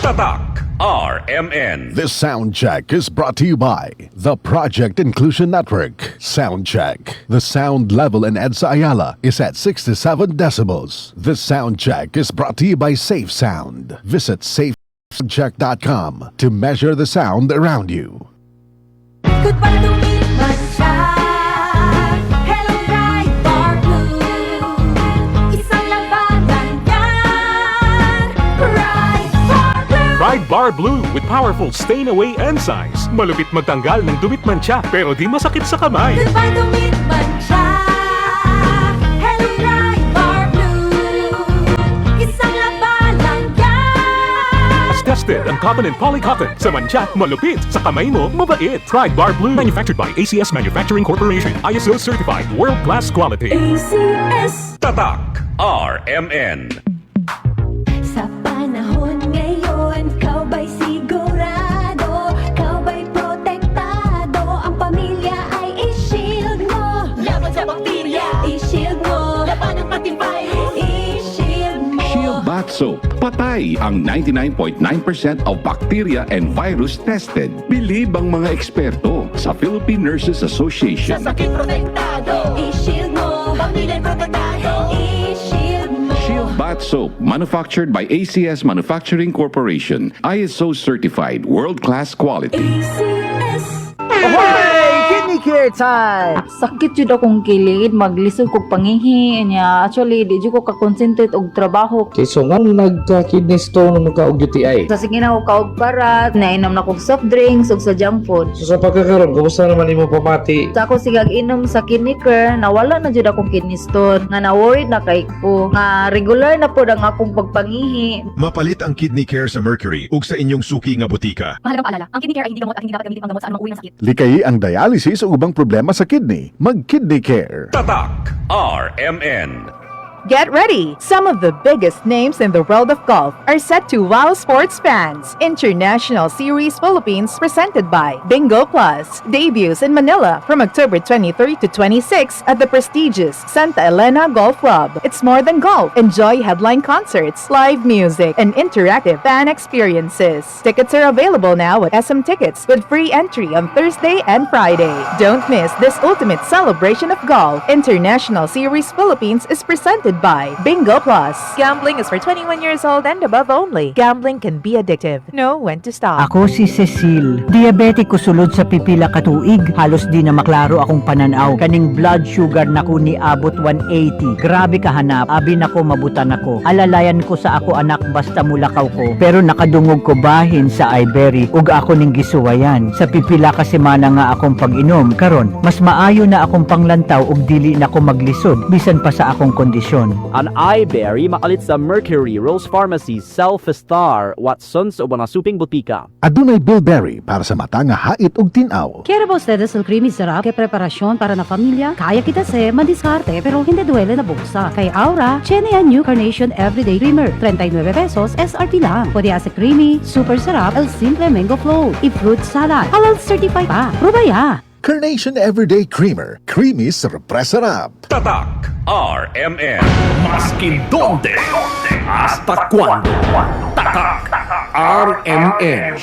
Tatak RMN. This sound check is brought to you by the Project Inclusion Network. Sound check. The sound level in EDSA Ayala is at 67 decibels. This sound check is brought to you by Safe Sound. Visit safecheck.com to measure the sound around you. Goodbye to me, Masha. Hello, Ride Bar Blue. Isang labanan yan. Ride Bar Blue. Ride Bar Blue with powerful stain-away enzymes. Malupit magtanggal ng dumit mancha pero di masakit sa kamay. Goodbye to me, Masha. Hello, Ride Bar Blue. Isang labanan yan. As tested ang cotton and polycotton. Sa mancha, malupit. Sa kamay mo, mabait. Ride Bar Blue. Manufactured by ACS Manufacturing Corporation. ISO certified. World-class quality. ACS. Tatak RMN. Sa panahon ngayon, kau ba'y sigurado? Kau ba'y protektado? Ang pamilya ay i-shield mo. Laban sa bakterya, i-shield mo. Laban ng pating virus, i-shield mo. Shield Bath Soap. Patay ang 99.9% of bacteria and virus tested. Bilib ang mga eksperto sa Philippine Nurses Sa Association. sakit protektado, i-shield mo. Pamilya protektado, i-shield mo. Shield Bath Soap, manufactured by ACS Manufacturing Corporation. ISO certified, world-class quality. ACS. Ahoy! Kidney care time! Sakit jud akong kilid, maglisod kog pangihi niya. Actually, di jud ko ka-concentrate og trabaho. Okay, so nga nagka-kidney stone o nagka-og UTI? Sa sige na ko kaog parat, nainom na kog soft drinks ug sa junk food. So sa pagkakaroon, kumusta naman imo pamati? Sa ako sigag inom sa kidney care, nawala na jud akong kidney stone. Nga na-worried na kay ko. Nga regular na pod ang akong pagpangihi. Mapalit ang Kidney Care sa Mercury ug sa inyong suki nga butika. Mahalagang paalala, ang kidney care ay hindi gamot at hindi dapat gamitin pang gamot sa anumang uri ng sakit. Likayi ang dialysis o ubang problema sa kidney. Mag-Kidney Care. Tatak RMN. Get ready! Some of the biggest names in the world of golf are set to wow sports fans. International Series Philippines presented by Bingo Plus. Debuts in Manila from October 23 to 26 at the prestigious Santa Elena Golf Club. It's more than golf. Enjoy headline concerts, live music, and interactive fan experiences. Tickets are available now at SM Tickets with free entry on Thursday and Friday. Don't miss this ultimate celebration of golf. International Series Philippines is presented by Bingo Plus. Gambling is for 21 years old and above only. Gambling can be addictive. Know when to stop. Ako si Cecil. Diabetic ko sulod sa pipila ka tuig. Halos di na maklaro akong pananaw. Kaning blood sugar nako ni abot 180. Grabe kahanap. Abi nako mabutan ako. Alalayan ko sa ako anak basta mulakaw ko. Pero nakadungog ko bahin sa Ibery ug ako ning gisuwayan. Sa pipila ka semana nga akong pag-inom. Karon, mas maayo na akong panglantaw ug dili na ko maglisod bisan pa sa akong kondisyon. An iBerry makalit sa Mercury, Rose Pharmacy, Self-Star, Watsons o mga suping butika. Adunay bilberry para sa mata nga hait ug tinaw. Quiero ba ustedes el creamy sarap que preparasyon para na familia? Kaya kita se madiskarte pero hindi duele na buksa. Kay Aura, Chene and New Carnation Everyday Creamer. 39 pesos SRP lang. Pwede asa creamy, super sarap, el simple mango flow. I-fruit salad. Halal certified pa. Probaya! Carnation Everyday Creamer. Creamy sarap. Tatak RMN. Maskin donde, hasta cuando. Tatak RMN.